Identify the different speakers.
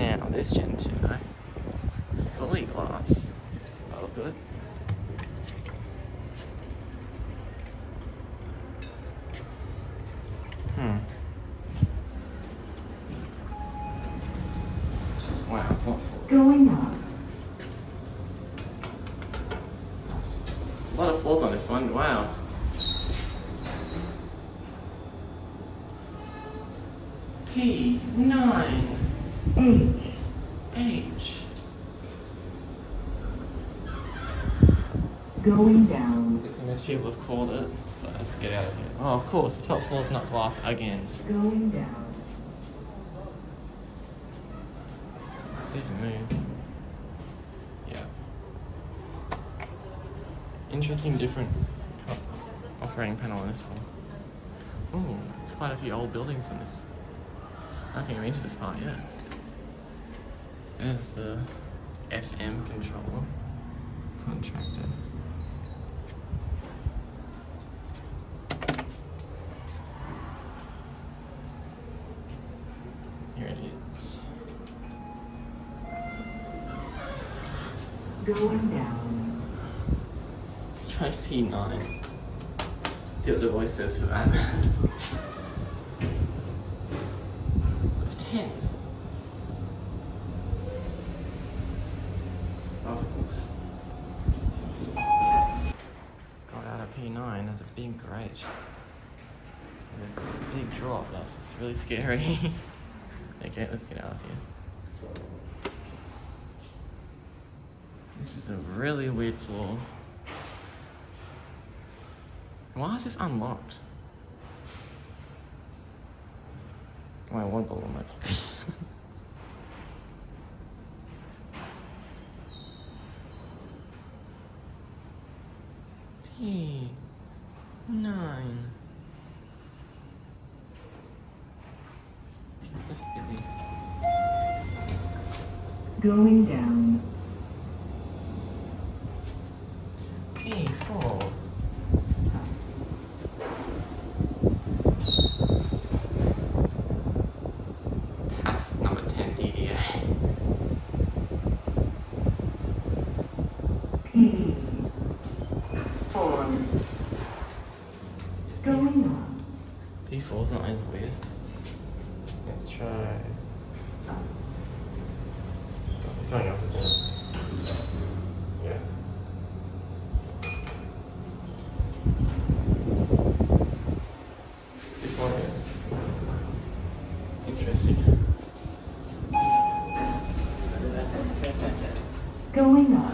Speaker 1: Now, this Gen2, right? Fully glass. Oh, good. Wow, it's not full.
Speaker 2: Going up.
Speaker 1: A lot of floors on this one, wow. P9. H.
Speaker 2: Going down.
Speaker 1: I think most people have called it, so let's get out of here. Oh, of course, the top floor's not glass again.
Speaker 2: Going down.
Speaker 1: Decision moves. Yeah. Interesting, different operating panel on this one. Oh, there's quite a few old buildings in this. I don't think I'm into this part yet. There's the FM controller. Contractor. Here it is.
Speaker 2: Going down.
Speaker 1: Let's try P9. See what the voice says for that. It's 10. Of course. Got out of P9 as a big grate. There's a big drop, that's really scary. Okay, let's get out of here. This is a really weird floor. Why is this unlocked? My one ball in my pocket. P9. It's just busy.
Speaker 2: Going down.
Speaker 1: P4. Pass number 10 DDA.
Speaker 2: P4.
Speaker 1: Is
Speaker 2: Going up.
Speaker 1: P4's not as weird. Let's try. It's going up, isn't it? Yeah. This one is interesting.
Speaker 2: Going up.